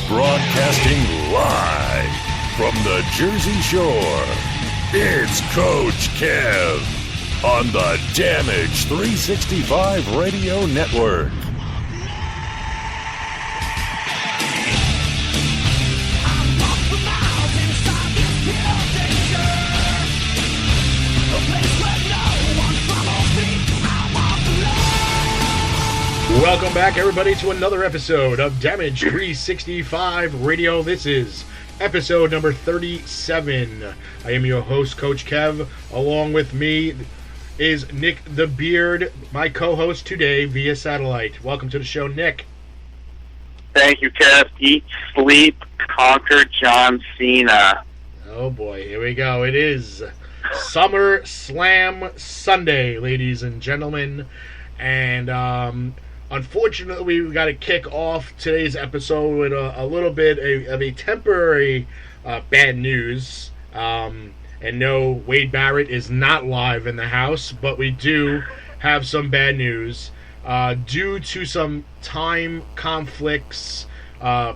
Broadcasting live from the Jersey Shore, it's Coach Kev on the Damage 365 Radio Network. Welcome back, everybody, to another episode of Damage 365 Radio. This is episode number 37. I am your host, Coach Kev. Along with me is Nick the Beard, my co-host today via satellite. Welcome to the show, Nick. Thank you, Kev. Eat, sleep, conquer John Cena. Oh boy, here we go. It is Summer Slam Sunday, ladies and gentlemen. And unfortunately, we got to kick off today's episode with a little bit of a temporary bad news. And no, Wade Barrett is not live in the house, but we do have some bad news. Due to some time conflicts,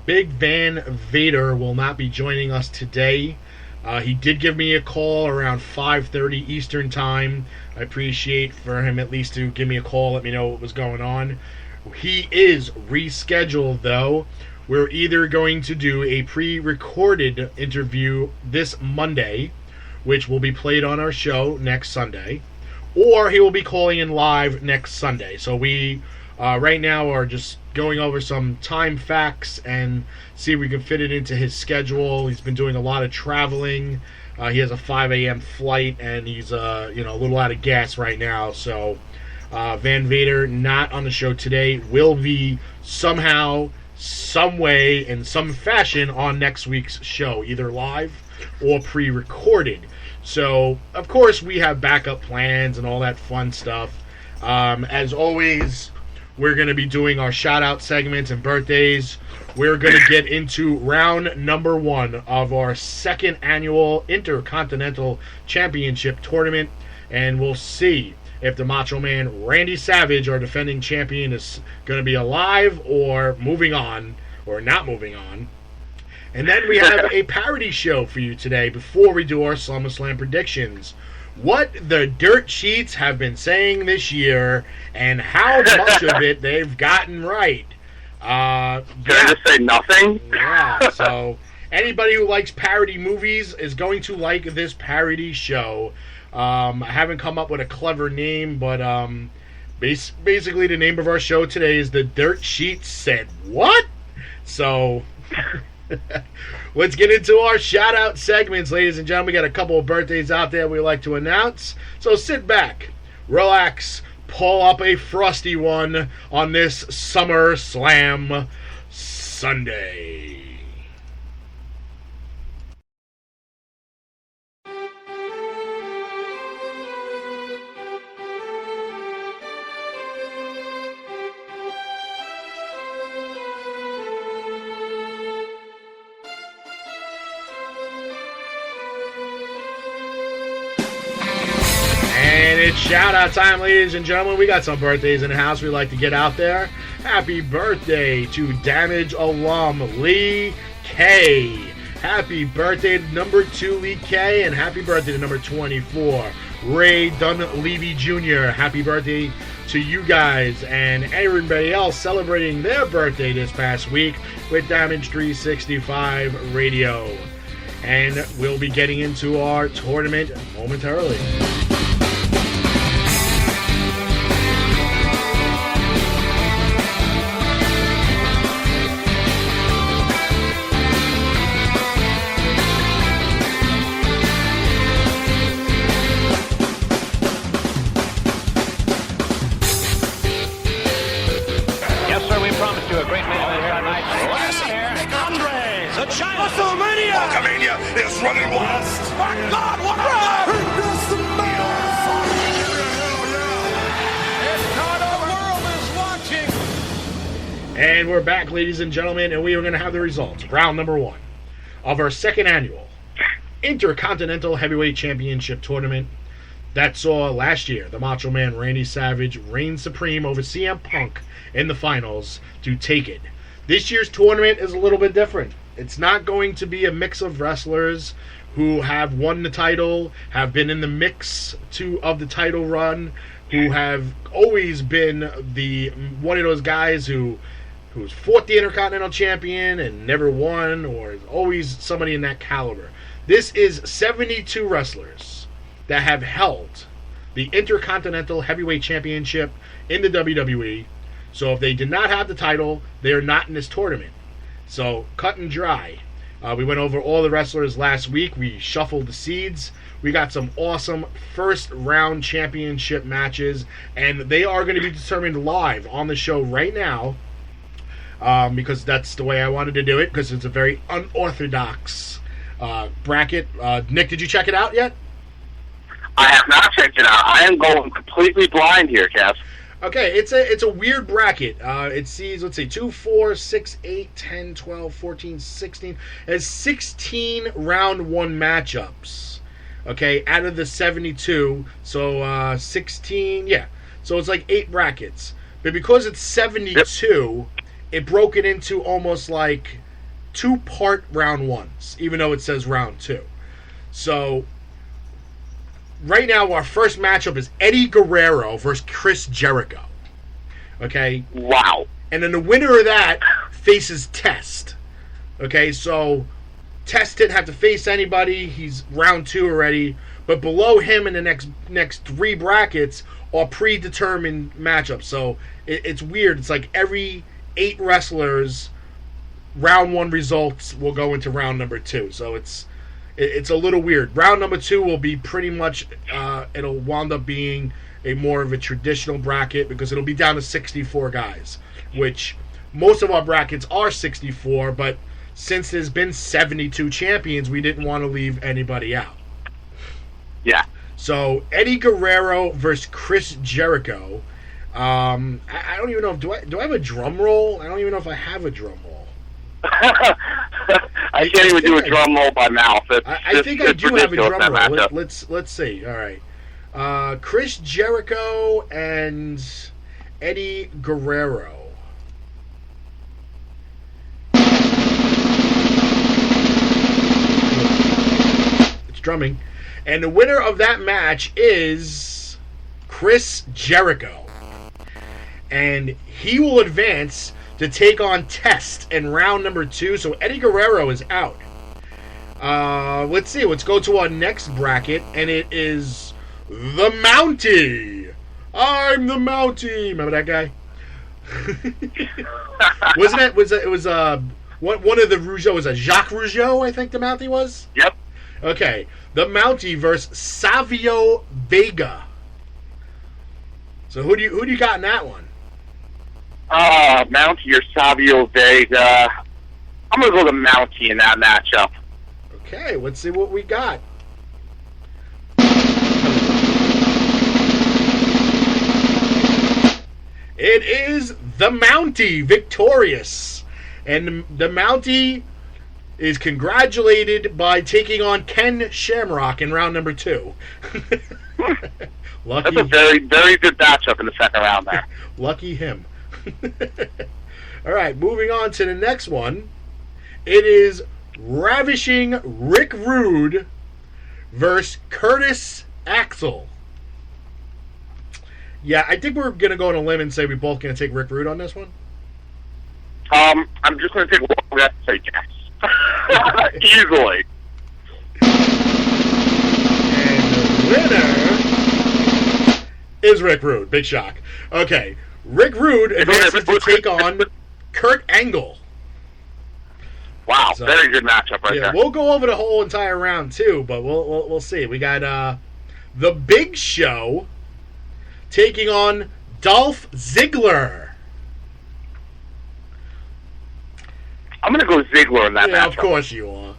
Big Van Vader will not be joining us today. He did give me a call around 5:30 Eastern Time. I appreciate for him at least to give me a call, let me know what was going on. He is rescheduled, though. We're either going to do a pre-recorded interview this Monday, which will be played on our show next Sunday, or he will be calling in live next Sunday. So we, right now, are just going over some time facts and see if we can fit it into his schedule. He's been doing a lot of traveling. He has a 5 a.m. flight, and he's a little out of gas right now, so... Van Vader, not on the show today, will be somehow, some way, in some fashion on next week's show, either live or pre-recorded. So, of course, we have backup plans and all that fun stuff. As always, we're going to be doing our shout-out segments and birthdays. We're going to get into round number 1 of our second annual Intercontinental Championship Tournament, and we'll see if the Macho Man Randy Savage, our defending champion, is going to be alive or moving on or not moving on. And then we have a parody show for you today before we do our SummerSlam predictions. What the dirt sheets have been saying this year and how much of it they've gotten right. Can I just say nothing? Yeah, so anybody who likes parody movies is going to like this parody show. I haven't come up with a clever name, but basically the name of our show today is The Dirt Sheet Said What? So, let's get into our shout-out segments, ladies and gentlemen. We got a couple of birthdays out there we'd like to announce. So sit back, relax, pull up a frosty one on this Summer Slam Sunday. It's shout-out time, ladies and gentlemen. We got some birthdays in the house we'd like to get out there. Happy birthday to Damage alum Lee K. Happy birthday to number 2, Lee K. And happy birthday to number 24, Ray Dunleavy Jr. Happy birthday to you guys and everybody else celebrating their birthday this past week with Damage 365 Radio. And we'll be getting into our tournament momentarily. Is running west. My God, what a And we're back, ladies and gentlemen, and we are going to have the results. Round number 1 of our second annual Intercontinental Heavyweight Championship Tournament that saw last year the Macho Man Randy Savage reign supreme over CM Punk in the finals to take it This year's tournament is a little bit different. It's not going to be a mix of wrestlers who have won the title, have been in the mix of the title run, who have always been one of those guys who's fought the Intercontinental Champion and never won, or is always somebody in that caliber. This is 72 wrestlers that have held the Intercontinental Heavyweight Championship in the WWE. So if they did not have the title, they are not in this tournament. So, cut and dry. We went over all the wrestlers last week. We shuffled the seeds. We got some awesome first-round championship matches, and they are going to be determined live on the show right now, because that's the way I wanted to do it, because it's a very unorthodox bracket. Nick, did you check it out yet? I have not checked it out. I am going completely blind here, Kev. Okay, it's a weird bracket. It sees, let's see, 2, 4, 6, 8, 10, 12, 14, 16. It has 16 round 1 matchups. Okay, out of the 72. So 16, yeah. So it's like 8 brackets. But because it's 72, it broke it into almost like 2-part round 1s, even though it says round 2. So right now, our first matchup is Eddie Guerrero versus Chris Jericho. Okay? Wow. And then the winner of that faces Test. Okay, so Test didn't have to face anybody. He's round 2 already. But below him in the next 3 brackets are predetermined matchups. So it's weird. It's like every 8 wrestlers, round 1 results will go into round number 2. So it's a little weird. Round number 2 will be pretty much, it'll wound up being a more of a traditional bracket, because it'll be down to 64 guys, which most of our brackets are 64, but since there's been 72 champions, we didn't want to leave anybody out. Yeah. So, Eddie Guerrero versus Chris Jericho. I don't even know, do I have a drum roll? I don't even know if I have a drum roll. I can't even do a drum roll by mouth. I think I do have a drum roll. Let's see. All right. Chris Jericho and Eddie Guerrero. It's drumming. And the winner of that match is Chris Jericho. And he will advance to take on Test in round number 2. So Eddie Guerrero is out. Let's see. Let's go to our next bracket, and it is the Mountie. I'm the Mountie. Remember that guy? Wasn't it? It was one of the Rougeau was a Jacques Rougeau, I think the Mountie was. Yep. Okay, the Mountie versus Savio Vega. So who do you got in that one? Mountie or Savio Vega. I'm going to go to Mountie in that matchup. Okay, let's see what we got. It is the Mountie victorious. And the Mountie is congratulated by taking on Ken Shamrock in round number 2. Lucky. That's a very, very good matchup in the second round there. Lucky him. All right, moving on to the next one. It is Ravishing Rick Rude versus Curtis Axel. Yeah, I think we're going to go on a limb and say we're both going to take Rick Rude on this one. I'm just going to take one. We have to say yes. Easily. And the winner is Rick Rude. Big shock. Okay, Rick Rude advances to take on Kurt Angle. Wow, so, very good matchup right there. We'll go over the whole entire round too, but we'll see. We got the Big Show taking on Dolph Ziggler. I'm gonna go Ziggler in that matchup. Of course you are.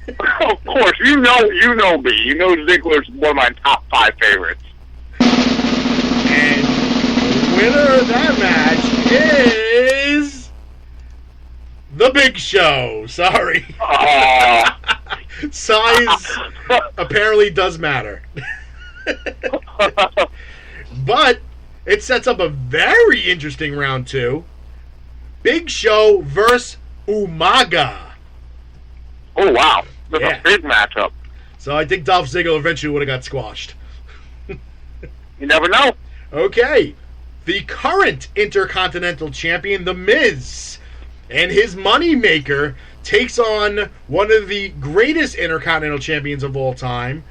Of course, you know me. You know Ziggler's one of my top 5 favorites. And the winner of that match is the Big Show. Sorry. Size apparently does matter. But it sets up a very interesting round 2. Big Show versus Umaga. Oh, wow. That's Yeah. a big matchup. So I think Dolph Ziggler eventually would have got squashed. You never know. Okay. The current Intercontinental Champion, The Miz, and his moneymaker takes on one of the greatest Intercontinental Champions of all time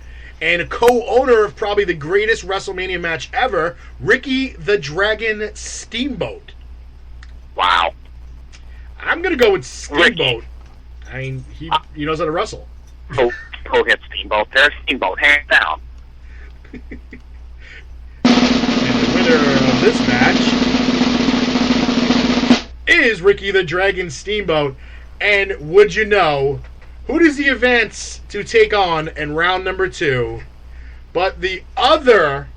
and a co-owner of probably the greatest WrestleMania match ever, Ricky the Dragon Steamboat. Wow. I'm going to go with Steamboat. Ricky. I mean, he knows how to wrestle. Go hit Steamboat. There's Steamboat, hands down. And the winner of this match is Ricky the Dragon Steamboat. And would you know, who does he advance to take on in round number 2? But the other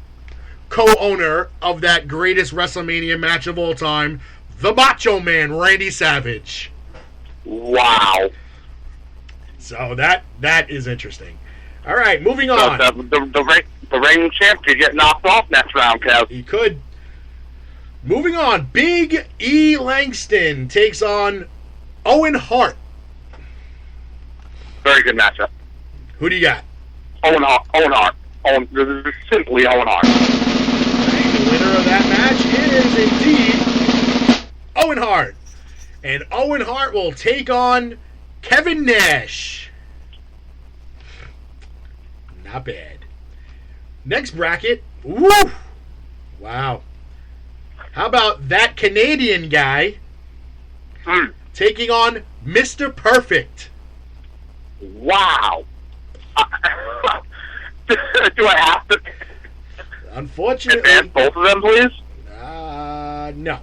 co-owner of that greatest WrestleMania match of all time, the Macho Man, Randy Savage. Wow. So that is interesting. All right, moving on. The reigning champ could get knocked off next round, Kev. He could. Moving on, Big E Langston takes on Owen Hart. Very good matchup. Who do you got? Owen Hart. This is simply Owen Hart. Right, the winner of that match is indeed Owen Hart. And Owen Hart will take on Kevin Nash. Not bad. Next bracket. Woo! Wow. How about that Canadian guy taking on Mr. Perfect? Wow. Do I have to Unfortunately, advance both of them, please? no.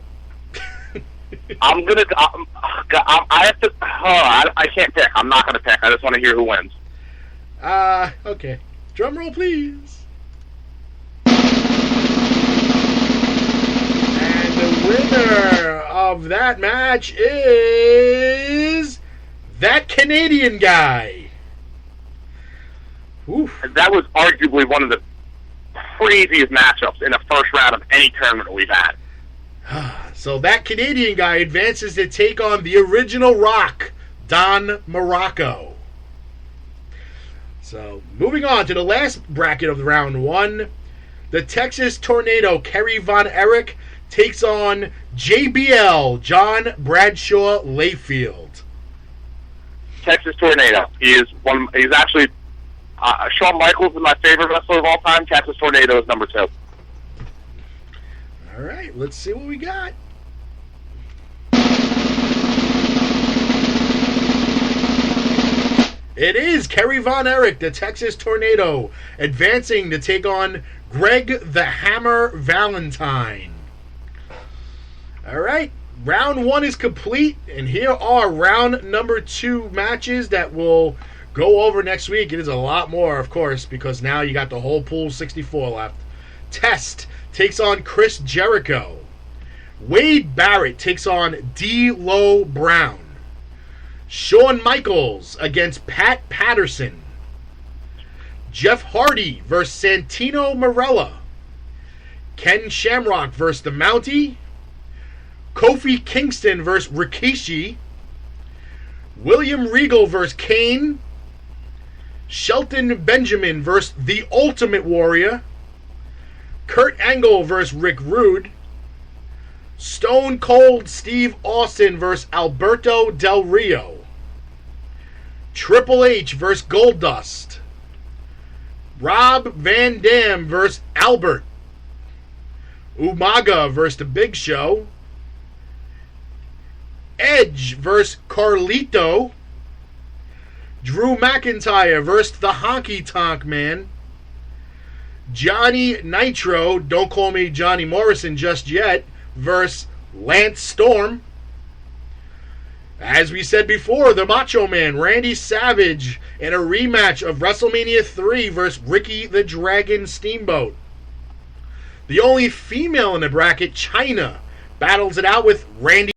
I'm gonna. I have to. I can't pick. I'm not gonna pick. I just want to hear who wins. Okay. Drum roll, please. And the winner of that match is that Canadian guy. Oof. That was arguably one of the craziest matchups in the first round of any tournament we've had. So that Canadian guy advances to take on the original Rock, Don Morocco. So moving on to the last bracket of round 1, the Texas Tornado, Kerry Von Erich, takes on JBL, John Bradshaw Layfield. Texas Tornado. He's actually Shawn Michaels is my favorite wrestler of all time. Texas Tornado is number 2. All right, let's see what we got. It is Kerry Von Erich, the Texas Tornado, advancing to take on Greg the Hammer Valentine. All right, round 1 is complete, and here are round number 2 matches that will go over next week. It is a lot more, of course, because now you got the whole pool 64 left. Test takes on Chris Jericho. Wade Barrett takes on D'Lo Brown. Shawn Michaels against Pat Patterson. Jeff Hardy versus Santino Marella. Ken Shamrock versus the Mountie. Kofi Kingston versus Rikishi. William Regal versus Kane. Shelton Benjamin versus The Ultimate Warrior. Kurt Angle versus Rick Rude. Stone Cold Steve Austin versus Alberto Del Rio. Triple H versus Goldust. Rob Van Dam versus Albert. Umaga versus The Big Show. Edge versus Carlito. Drew McIntyre versus the Honky Tonk Man. Johnny Nitro, don't call me Johnny Morrison just yet, versus Lance Storm. As we said before, the Macho Man, Randy Savage, in a rematch of WrestleMania 3 versus Ricky the Dragon Steamboat. The only female in the bracket, Chyna, battles it out with Randy